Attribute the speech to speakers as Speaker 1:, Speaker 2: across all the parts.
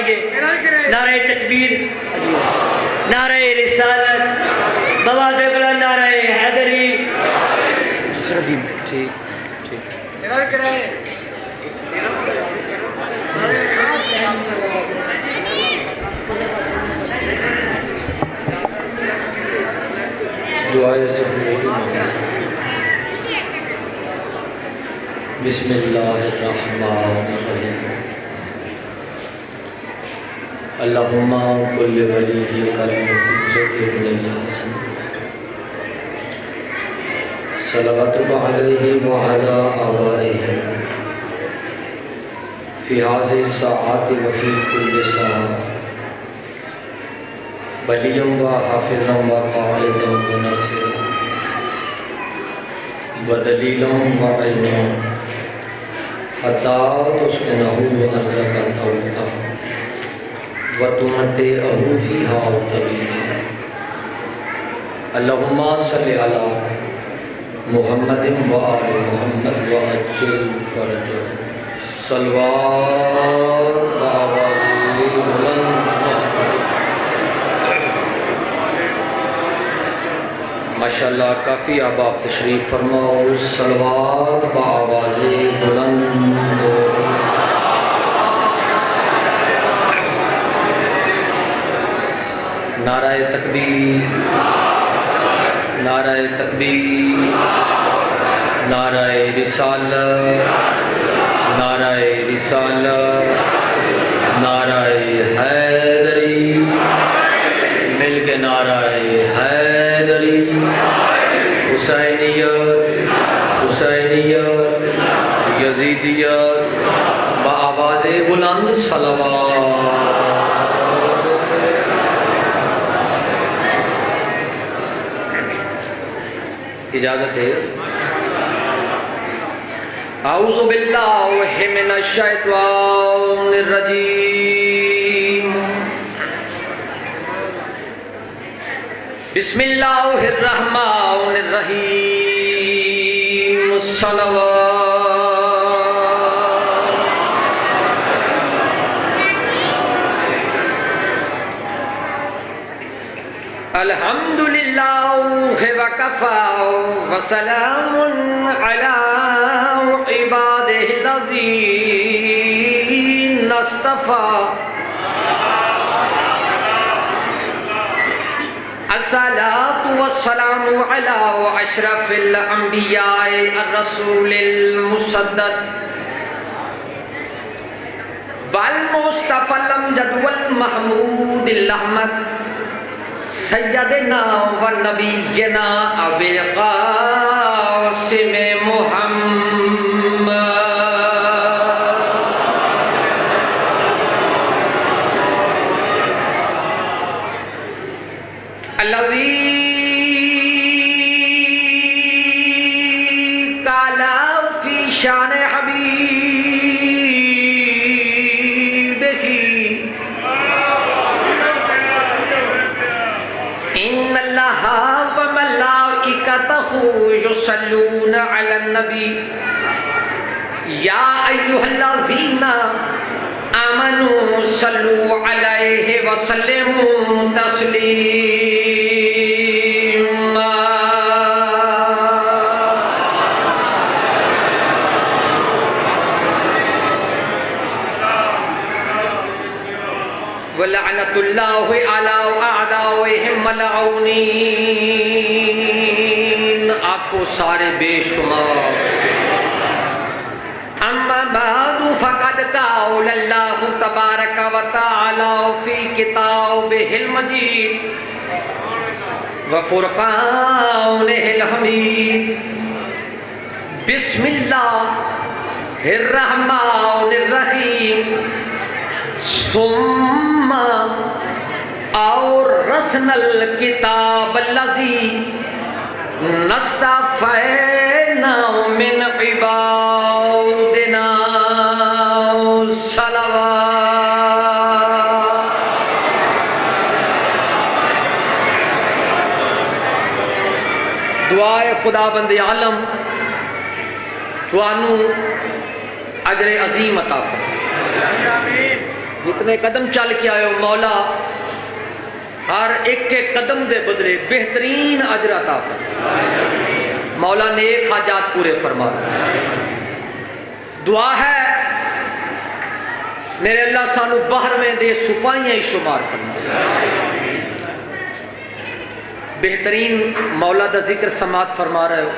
Speaker 1: فرمائیں گے نعرہ تکبیر، نعرہ رسالت، بواز بلند، نعرہ حیدری. ٹھیک
Speaker 2: دعائے بسم اللہ الرحمن الرحیم. اللہم کل ولیک المحجت ابن الحسن صلواتک علیہ وعلا آبائہ فی هذه الساعات وفی کل ساعة ولیاً و حافظاً و قائداً و نصیراً و دلیلاً و عینا حتی تسکنہ ارضک طوعا و تمتعہ فیہا طویلا. اللہم صلی علی محمد و آل محمد و عجل فرجہ. صلوات بآواز بلند. ماشاءاللہ کافی احباب تشریف فرماؤ. صلوات بآواز بلند. نعرہ تکبیر، نعرہ تکبیر، نعرہ رسالت، نعرہ رسالت، نعرہ حیدری. مل کے نعرہ حیدری. حسینیت، حسینیت، یزیدیت، بآواز بلند صلوات. اجازت ہے. اعوذ باللہ من الشیطان الرجیم. بسم اللہ الرحمن الرحیم. صلوات. الحمدللہ وکفا وسلام علی عبادہ الذین اصطفیٰ. الصلاة والسلام علی اشرف الانبیاء الرسول المسدد والمصطفى الامجد والمحمود الاحمد سیدنا و نبینا ابی القاسم محمد. الذی قال فی شان حبیبہ ان اللہ و ملائکتہ یصلون علی النبی یا ایھا الذین آمنوا صلوا علیہ وسلموا تسلیما. ولعنت اللہ علی اعدائہم ملعونین. آنکھوں سارے بے شمار. اما بعد فقد قال اللہ تبارک و تعالی فی کتابہ المجید وفرقانہ الحمید. بسم اللہ الرحمن الرحیم. ثم اورثنا الکتاب الذی نصطفینا من عبادنا. صلوات. دعائے خدا بند عالم توانو اجر عظیم عطا فرمائے. جتنے قدم چل کے آئے ہو مولا ہر ایک کے قدم دے بدلے بہترین اجر عطا فرما، مولا نیک حاجات پورے فرما۔ دعا ہے میرے اللہ سانو باہر میں دے سپاہیاں ہی شمار فرما۔ بہترین مولا دا ذکر سماعت فرما رہے ہو،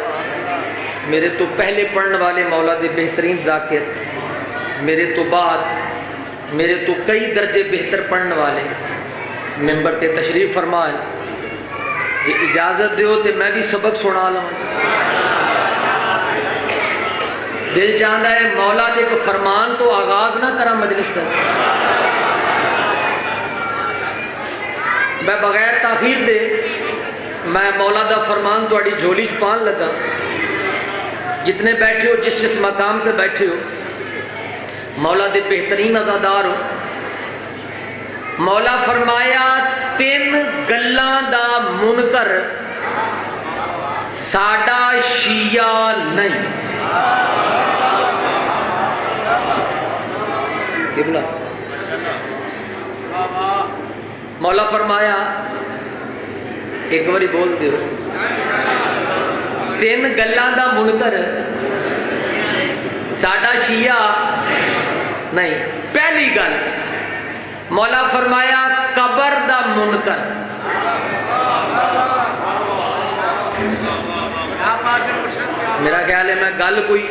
Speaker 2: میرے تو پہلے پڑھنے والے مولا دے بہترین ذاکر، میرے تو بعد میرے تو کئی درجے بہتر پڑھنے والے ممبر تے تشریف فرمائیں، یہ اجازت دیو تے میں بھی سبق سنا لوں۔ دل چاہتا ہے مولا دے کو فرمان تو آغاز نہ کرا مجلس کا، میں بغیر تاخیر دے میں مولا دا فرمان تو اڑی جھولی چپان لگا۔ جتنے بیٹھے ہو جس جس مقام پہ بیٹھے ہو مولا دے بہترین عزادار ہو۔ مولا فرمایا 3 گلاں دا منکر ساڈا شیعہ نہیں۔ قبلہ مولا فرمایا ایک باری بول دیو 3 گلاں دا منکر ساڈا شیعہ نہیں۔ پہلی گل مولا فرمایا قبر دا منکر، میرا خیال ہے میں گل کوئی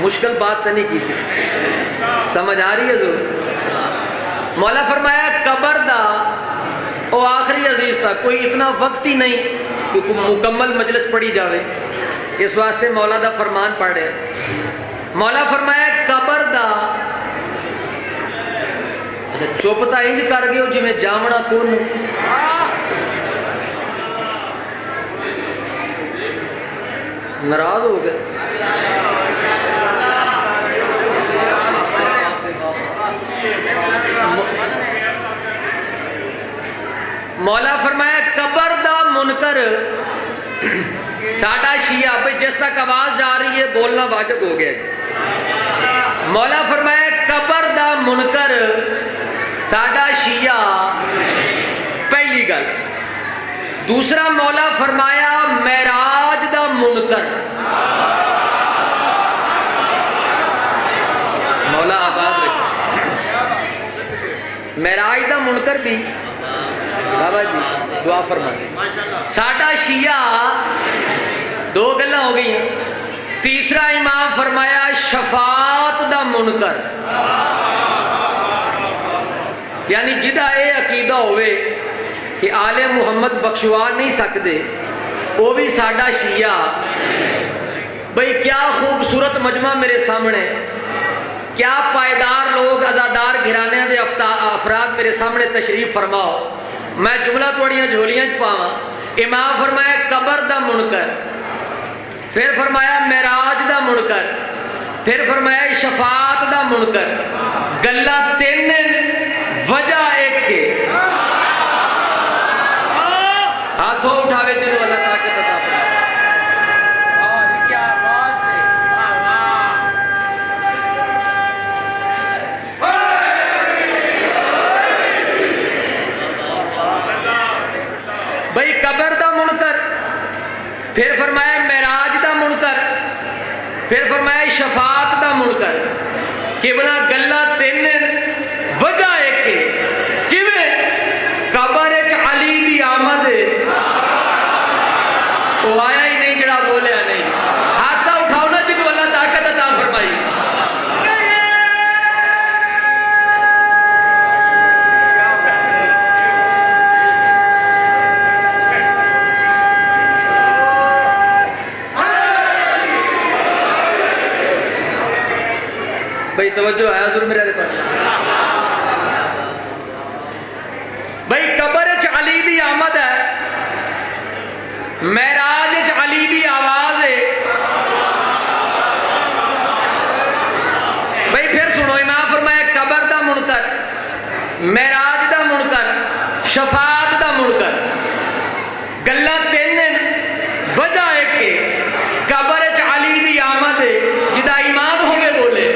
Speaker 2: مشکل بات تو نہیں کی تھی، سمجھ آ رہی ہے ضرور۔ مولا فرمایا قبر دا او آخری عزیز تھا، کوئی اتنا وقت ہی نہیں کہ کوئی مکمل مجلس پڑھی جاوے، اس واسطے مولا دا فرمان پڑھ رہے ہیں۔ مولا فرمایا قبر دا اچھا چوپتا انج کر گئے ہو جی میں جامنا کون ناراض ہو گئے۔ مولا فرمایا قبر دا منکر ساڈا شیعہ، بھئی جس تک آواز جا رہی ہے بولنا واجب ہو گیا۔ مولا فرمایا قبر دا منکر ساڈا شیعہ، پہلی گل۔ دوسرا مولا فرمایا معراج دا منکر، مولا آباد رکھے معراج دا منکر بھی بابا جی دعا فرمائے۔ ساڈا شیعہ 2 گلاں ہو گئی ہیں۔ تیسرا امام فرمایا شفاعت دا منکر، یعنی جدا اے عقیدہ ہوئے کہ آل محمد بخشوا نہیں سکتے وہ بھی ساڈا شیعہ۔ بھئی کیا خوبصورت مجمع میرے سامنے، کیا پائیدار لوگ عزادار گھرانے دے افراد میرے سامنے تشریف فرماؤ، میں جملہ توڑیاں جھولیاں چپاواں۔ امام فرمایا قبر دا منکر، پھر فرمایا معراج دا منکر، پھر فرمایا شفاعت دا منکر، گلا 3 وجہ ایک کے۔ ہاتھوں اٹھاوے جنہوں اللہ طاقت عطا فرمائے۔ بھئی قبر دا منکر، پھر فرمایا معراج دا منکر، پھر فرمایا شفاعت دا منکر، قبلہ گلہ 3 وجہ ایک کے۔ کیویں قبر علی دی آمد وہ آیا ہی نہیں جڑا بولیا نہیں۔ ہاتھ اٹھاؤ نا جنہوں اللہ طاقت عطا فرمائی۔ بھئی توجہ ہے حضور میرے پاس۔ بھئی قبر علی دی آمد ہے، معراج علی دی آواز ہے۔ بھئی پھر سنو، امام فرمایا قبر دا منکر، معراج دا منکر، شفاعت دا منکر، گلہ 3 وجہ ایک کے۔ قبر علی دی آمد ہے، جدا امام ہوئے بولے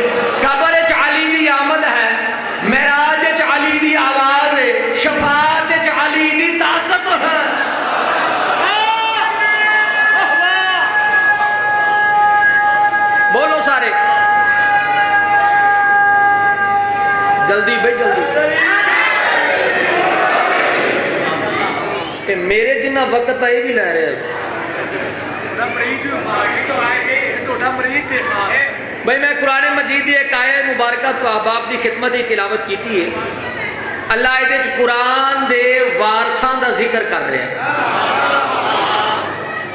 Speaker 2: قبر علی دی آمد ہے، معراج علی میرے جنہ وقت آئے بھی لے رہے ہیں بھائی میں قرآن مجید دی ایک آیت مبارکہ تو احباب دی خدمت دی تلاوت کیتی ہے اللہ ایدے قرآن دے وارثاں دا ذکر کر رہے ہیں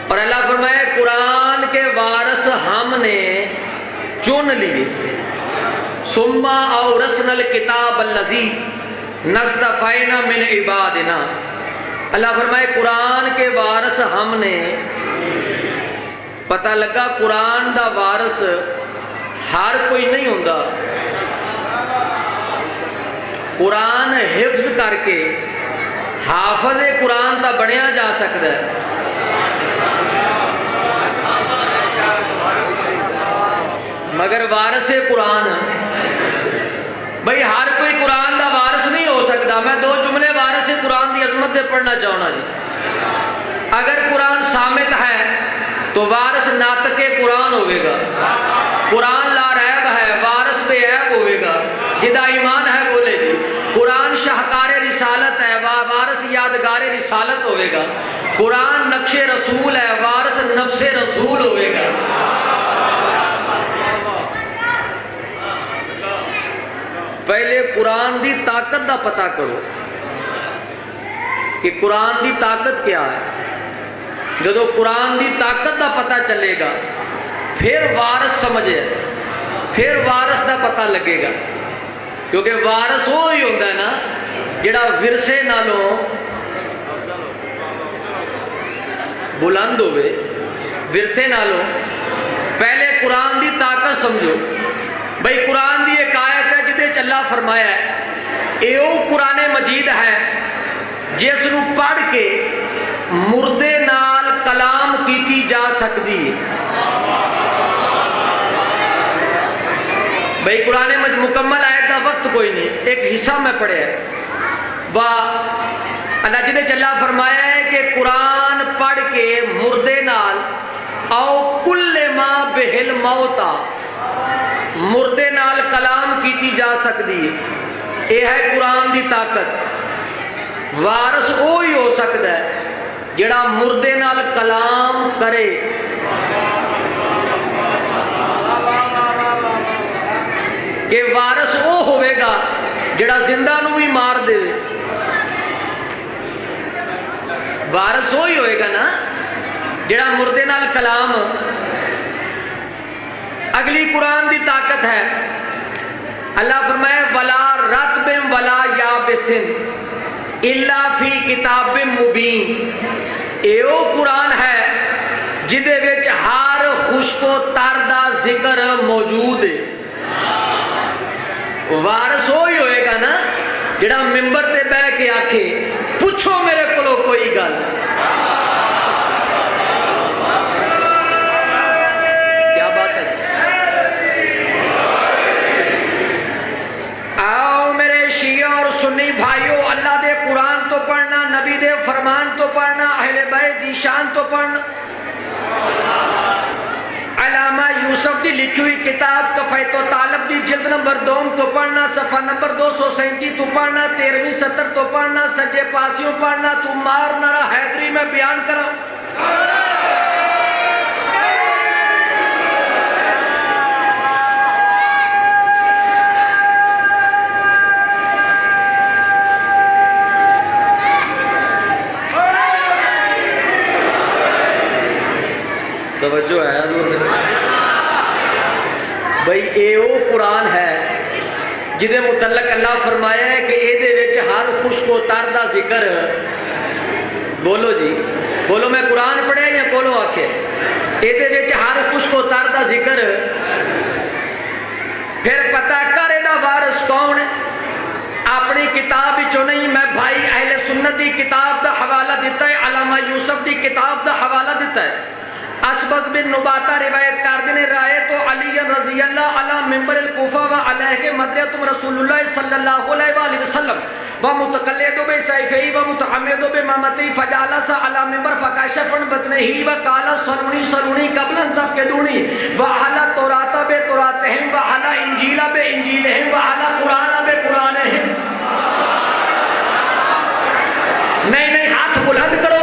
Speaker 2: اور اللہ فرمائے قرآن کے وارث ہم نے چن لیے ثم اورثنا الکتاب الذی نصطفینا من عبادنا اللہ فرمائے قرآن کے وارث ہم نے پتہ لگا قرآن دا وارث ہر کوئی نہیں ہوندہ قرآن حفظ کر کے حافظ قرآن دا بڑھیا جا سکتا ہے مگر وارث قرآن بھئی ہر کوئی قرآن دا وارث نہیں ہو سکتا میں دو جملے وارث قرآن دی عظمت دے پڑھنا چاہنا جی اگر قرآن سامت ہے تو وارث ناطق قرآن ہوئے گا قرآن لا ریب ہے وارث بے عیب ہوئے گا جدا ایمان ہے بولے گی قرآن شاہکار رسالت ہے وارث یادگار رسالت ہوئے گا قرآن نقش رسول ہے وارث نفس رسول ہوئے گا پہلے قرآن دی طاقت دا پتہ کرو کہ قرآن دی طاقت کیا ہے جدو قرآن دی طاقت دا پتہ چلے گا پھر وارث سمجھے پھر وارث دا پتہ لگے گا کیونکہ وارث وہی ہوتا ہے نا جڑا ورثے نالوں بلند ہوئے ورثے نالوں پہلے قرآن دی طاقت سمجھو بھئی قرآن دی ایک آیت ہے جدے اللہ فرمایا ہے ایو قرآن مجید ہے جس نو پڑھ کے مردے نال کلام کیتی جا سکتی ہے بھئی قرآن مکمل آیت کا وقت کوئی نہیں ایک حصہ میں پڑھے ہے اللہ جدے اللہ فرمایا ہے کہ قرآن پڑھ کے مردے نال او کل ما بہل موتا مردے نال کلام کیتی جا سکتی ہے یہ ہے قرآن دی طاقت وارث وہی ہو سکتا ہے جڑا مردے نال کلام کرے کہ وارث وہ ہوئے گا جڑا زندہ نو بھی مار دے وارث وہی ہوئے گا نا جڑا مردے نال کلام اگلی قرآن دی طاقت ہے اللہ فرمائے ولا رطب ولا یابس الا فی کتاب مبین ایو قرآن ہے جدے وچ ہر خشک و تر دا ذکر موجود ہے وارث ہوئی ہوئے گا نا جڑا ممبر تے بہ کے آکھے پوچھو میرے کولو کوئی گل کیا بات ہے آؤ میرے شیعہ اور سنی بھائیوں اللہ دے قرآن تو پڑھنا نبی دے فرمان تو پڑھنا اہل بیت دی شان تو پڑھنا علامہ یوسف دی لکھی ہوئی کتاب کفیت و طالب دی جلد نمبر 2 تو پڑھنا صفحہ نمبر 237 تو پڑھنا 13ویں سطر تو پڑھنا سجے پاسیوں پڑھنا تو مار نرا حیدری میں بیان کرا توجہ ہے حضور بھئی اے او قرآن ہے جدے متعلق اللہ فرمایا ہے کہ اے دے وچ ہر خشک و تر دا ذکر بولو جی بولو میں قرآن پڑھے یا بولو آکھے اے دے وچ ہر خشک و تر دا ذکر پھر پتہ کرے دا وارث کون ہے اپنی کتاب چو نہیں میں بھائی اہل سنت دی کتاب دا حوالہ دیتا ہے علامہ یوسف دی کتاب دا حوالہ دیتا ہے اسبق بن نباتہ روایت کردن رائے تو علی رضی اللہ علی ممبر الکوفہ و علیہ مدریتم رسول اللہ صلی اللہ علیہ وآلہ وسلم و متقلد بے سیفی و متحمد بے مامتی فجالس علی ممبر فکاشفن بطنہی و قالا سرونی سرونی قبل تفقدونی و علی تورات بے توراتہم و علی انجیل بے انجیلہم و علی قرآن بے قرآنہم نہیں ہاتھ بلند کرو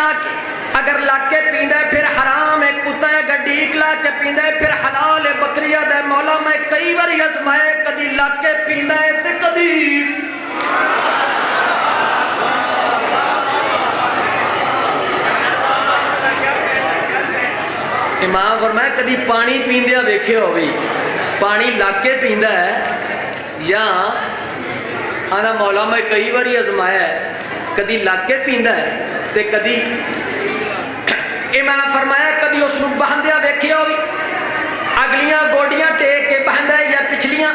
Speaker 2: لا کے اگر لا کے پیندا ہے پھر حرام ہے، کتا ہے گڈیک لا کے پیندا ہے پھر حلال ہے، بکری دا مولا میں کئی بار ازمائے، کدی لا کے پیندا ہے تے کدی امام فرمایا کدی پانی پیندیا ویکھے ہوئی، پانی لا کے پیندا ہے یا آدھا مولا میں کئی بار ازمایا ہے، کدی لا کے پیندا ہے تے کدی امام فرمایا کدی اس نوں بہندیا ویکھے ہوئی، اگلیاں گوڈیاں ٹیک کے بہندا ہے یا پچھلیاں،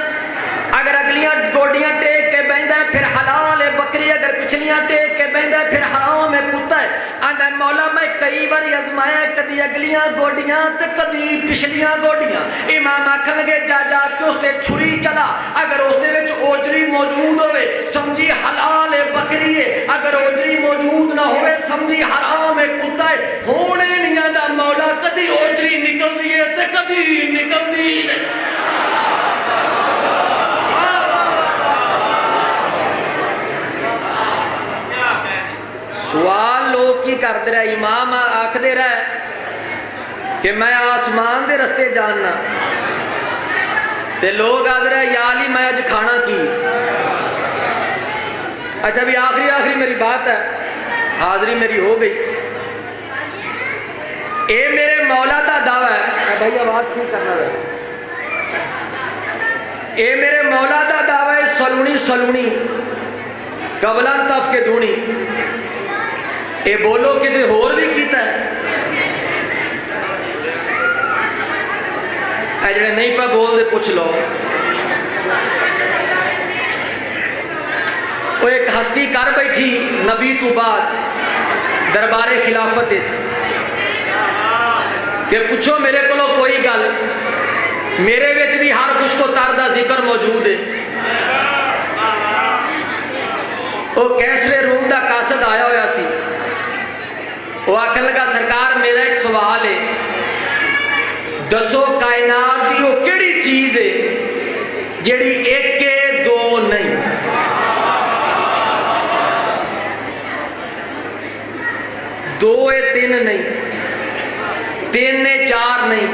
Speaker 2: اگر اگلیاں گوڈیاں ٹیک کے بہندا ہے پھر حلال ہے، بکری اگر پچھلیاں ٹیک کے بہندا ہے پھر حرام ہے، کتا ہے آندا مولا میں کئی بار ازمایا کدی اگلیاں گوڈیاں تے کدی پچھلیاں گوڈیاں۔ امام آکھن لگے جا جا کے اس تے چھری چلا، اگر اس دے وچ اوجری موجود ہوئے سمجھی حلال ہے بکری ہے، اگر اوجری موجود نہ ہوئے سمجھی حرام ہے کتا ہے، ہونے نہیں آندا مولا کدی اوجری نکلدی ہے تے کدی نکلدی ہے۔ سوال لوگ کی کرتے رہے، امام آکھدے رہے کہ میں آسمان دے رستے جاننا، تے لوگ آکھ رہے یا علی میں اج کھانا کی۔ اچھا بھی آخری میری بات ہے، حاضری میری ہو گئی، اے میرے مولا دا دعویٰ ہے، بھائی آواز ٹھیک کرنا رہے، اے میرے مولا دا دعویٰ ہے سلونی سلونی قبلان تف کے دونی، اے بولو کسی اور بھی کیتا ہے، اے جڑے نہیں پہ بول دے پوچھ لو۔ وہ ایک ہستی کر بیٹھی نبی تو بعد دربار خلافت تھی کہ پوچھو میرے کو کوئی گل، میرے وچ بھی ہر خوش کو تر دا ذکر موجود ہے۔ وہ کیسرے روم دا قاصد آیا ہویا سی، وہ آکھن لگا سرکار میرا ایک سوال ہے، دسو کائنات دی وہ کیڑی چیز ہے جیڑی ایک کے دو نہیں؟ دو ہے تین نہیں، تین نے چار نہیں،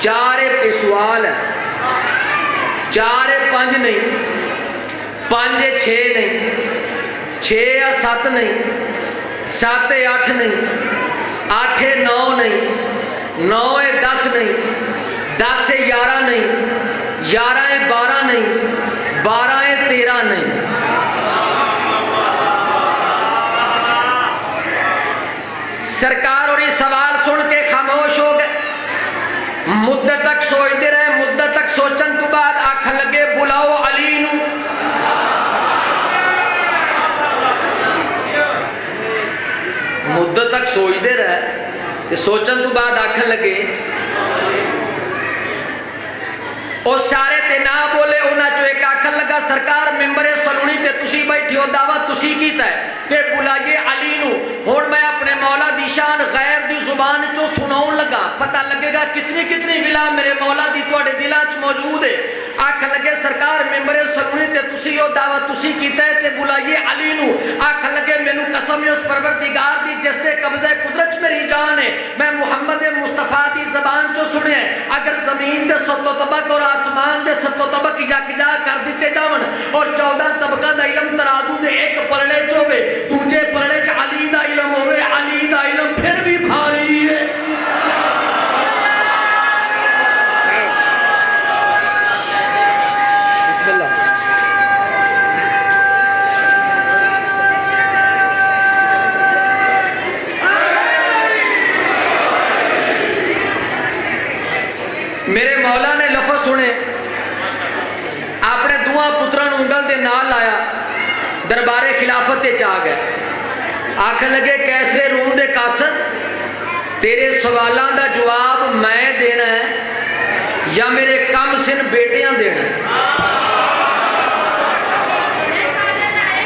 Speaker 2: چار ہے سوال ہے، چار ہے پانچ نہیں، پانچ ہے چھ نہیں، چھ یا سات نہیں، سات ہے آٹھ نہیں، آٹھ ہے نو نہیں، نو ہے دس نہیں، دس ہے یارہ نہیں، یارہ ہے بارہ نہیں، بارہ ہے تیرہ نہیں۔ سرکار اور یہ سوال سن کے خاموش ہو گئے، مدت تک سوچتے رہے، مدت تک سوچن تو بعد آکھن لگے بلاؤ علی نو۔ مدت تک سوچتے رہے، سوچن تو بعد آکھن لگے، اور سارے تے نہ بولے، انہاں چو ایک آکھن لگا سرکار ممبر سلونی تے تسی بیٹھی ہو دعویٰ تسی کیتا ہے تے بلائیے علی نو۔ اور میں اپنے مولا دی شان غیر دی زبان چو سناؤں لگا، پتہ لگے گا کتنی کتنی ولا میرے مولا دی توڑے دلاچ موجود ہے۔ آکھن لگے سرکار ممبر سلونی تے تسی ہو دعویٰ تسی کیتا ہے تے بلائیے علی نو۔ آکھن لگے مینوں قسم ہے اس پروردگار دی جس دے قبضہ قدرت میری جان ہے، میں محمد مصطفیٰ دی زبان چو سنے ہیں، اگر زمین دے ست و طبق اور آسمان دے ست و طبق یک جا کر دیتے جاون اور 14 طبقہ دا علم ترازو دے ایک پلڑے چوے، دوجے پلڑے چ علی دا علم ہوئے، علی دا علم پھر بھی بھاری ہے۔ بسم اللہ۔ میرے مولا نے لفظ سنے، اپنے دعا پتران انگل دے نال آیا، دربار خلافت تے چاہ گئے، آکھن لگے کیسے روم دے قاصد تیرے سوالان دا جواب میں دینا ہے یا میرے کم سن بیٹیاں دینا ہے؟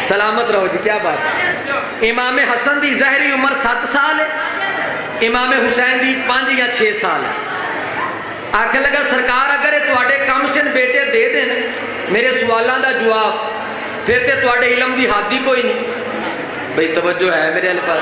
Speaker 2: سلامت رہو جی، کیا بات۔ امام حسن دی ظاہری عمر 7 سال ہے، امام حسین دی 5 یا 6 سال ہے۔ آکھن لگا سرکار اگر تواڈے کم سن بیٹے دے دیں میرے سوالان دا جواب، پھر تے تواڈے علم دی حد ہی کوئی نہیں۔ بھئی توجہ ہے میرے پاس؟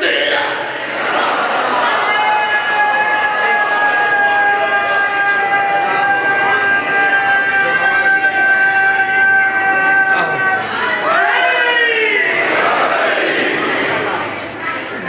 Speaker 2: 13।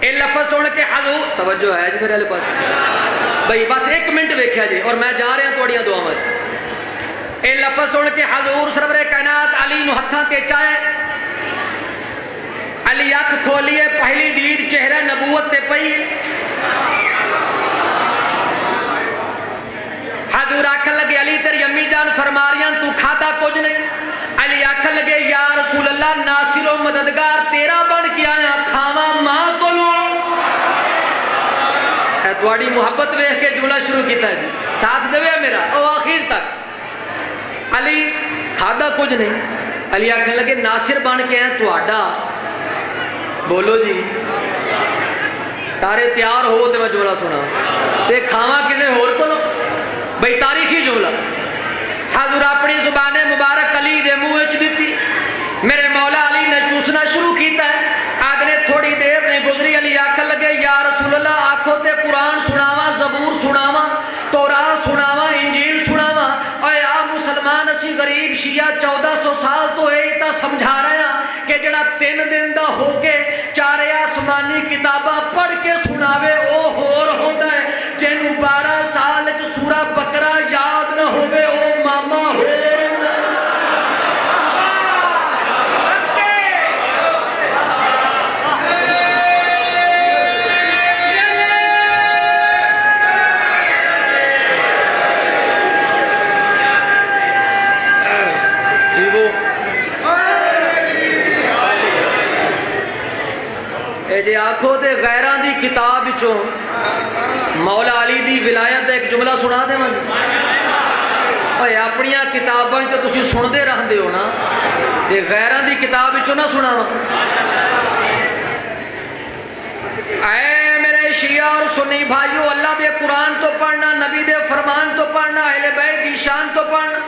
Speaker 2: اے لفظ سن کے حضور توجہ ہے جی میرے والے پاس بھائی بس ایک منٹ ویکھیا جی اور میں جا رہا تھوڑیاں دعاواں اے لفظ سن کے حضور سرور کائنات علی نو ہتھاں تے چائے علی اکھ کھولیے پہلی دید چہرہ نبوت تے پئی حضور آکھن لگے علی تیری امی جان فرما رہی تو کھادا کچھ نہیں علی آکھن لگے یا رسول اللہ ناصر و مددگار تیرا بن کے آیا کھاواں ماں کو لوں اے تواڈی محبت ویکھ کے جملہ شروع کیتا جی ساتھ دے میرا او آخر تک علی کھادا کچھ نہیں علی آکھن لگے ناصر بن کے آیا تواڈا بولو جی سارے تیار ہو تے میں جملہ سنا تے کھاواں کسے ہور کو بھئی تاریخی جملہ حضور اپنی زبان مبارک علی دے منہ وچ دتی میرے مولا علی نے چوسنا شروع کیتا ہے آدھے تھوڑی دیر نے گزری علی آکھن لگے یا رسول اللہ آکھو تے قرآن سناواں زبور سناواں تورات سناواں انجیل سناواں اے آ مسلمان اسی غریب شیعہ 1400 سال تو اے تا سمجھا رہے ہیں کہ جڑا 3 دن دا ہو کے 4 آسمانی کتاباں پڑھ کے سناوے او ہور ہوندا ہے جنوں 12 سال وچ سورہ بقرہ یاد نہ ہوے او ماما ہور ہوندا ہے جی آنکھوں تے غیران دی کتاب وچوں مولا علی دی ولایت دا ایک جملہ سنا دے من اے اپنیاں کتاباں تے تسی سن دے رہندے ہو نا تے غیران دی کتاب وچوں نہ سناواں اے میرے شیعہ اور سنی بھائیو اللہ دے قرآن تو پڑھنا نبی دے فرمان تو پڑھنا اہل بیت دی شان تو پڑھنا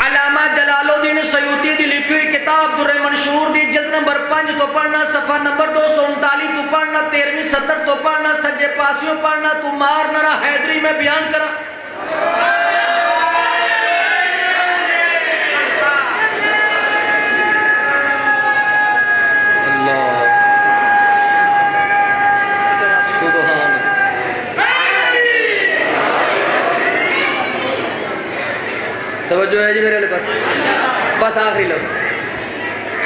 Speaker 2: علامہ جلال الدین سیوطی دی لکھی ہوئی کتاب در منشور دی جلد نمبر 5 تو پڑھنا صفحہ نمبر 239 تو پڑھنا 13ویں سطر تو پڑھنا سجے پاسیوں پڑھنا تو مار نرا حیدری میں بیان کرا اللہ سبحان توجہ ہے جی میرے لئے بس آخری لفظ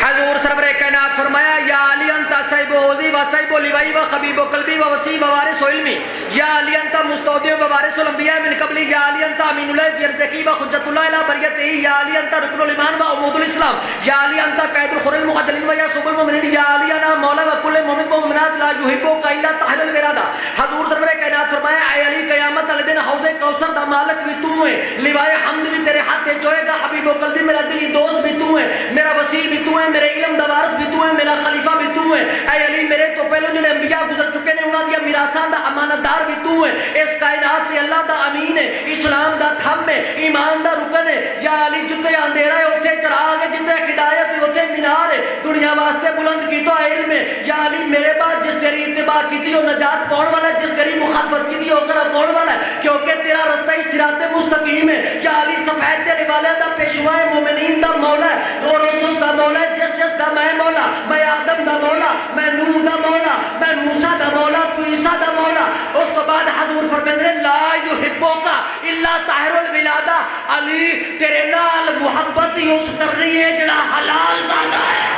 Speaker 2: حضور سرور کائنات فرمایا یا علی انتا صحیب و حوزی و صحیب و لیوائی و خبیب و قلبی و وسیب و وارث و علمی یا علی انتا مستودی و وارث الانبیاء من قبلی یا علی انتا امین اللہ فیرزقی و خجت اللہ الہ بریتی یا علی انتا رکن الایمان و عمود الاسلام یا علی انتا قید الخر المخجلین و یا صبر المؤمنین یا علی انا مولا و کل مومن و مومنات لا یحبو کا الا تحل الورادہ حضور سرور کائنات فرمایا اے علی قیامت علی دن حوض کوثر دا مالک بھی تو ہے لیوائے حمد بھی تیرے ہاتھ تے چوئے گا حبیب و قلبی میرا دلی دوست بھی تو ہے میرا وسیع بھی تو ہے میرے علم دا وارث بھی تو ہے میرا خلیفہ بھی تو ہے اے علی میرے تو پہلو جنہیں انبیاء گزر چکے نے انہاں دیا میراثاں دا امانت دار بھی تو ہے اس کائنات تے اللہ دا امین ہے اسلام دا تھم ہے ایمان دا رکن ہے یا علی جتے اندھیرا ہے اوتھے چراغ ہے جتے ہدایت ہے اوتھے مینار ہے دنیا واسطے بلند کی تو علم ہے یا علی میرے بعد جس تیری اتباع کی تھی وہ نجات پاؤن والا ہے جس تیری مخالفت کی تھی وہ کرا پاؤن والا ہے کیونکہ تیرا رستہ ہی صراط مستقیم ہے یا علی سفید تیرے والے دا پیشوا ہے مومنین دا مولا ہے اور رسول دا مولا ہے جس دا میں مولا میں آدم دا مولا میں نوح دا مولا میں موسیٰ دا مولا تو عیسیٰ دا مولا اس کو بعد حضور فرمیندرے لا یحبوکا الا طاہر الولادہ علی تیرے نال محبت ہی اس کر رہی ہے جڑا حلال زادہ ہے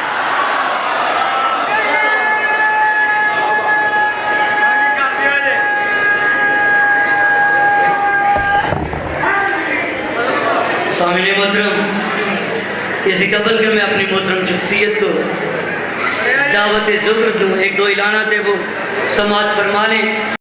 Speaker 1: سامعین محترم اسی قبل کہ میں اپنی محترم شخصیت کو دعوت ذکر دوں ایک دو اعلانات ہے وہ سماعت فرما لیں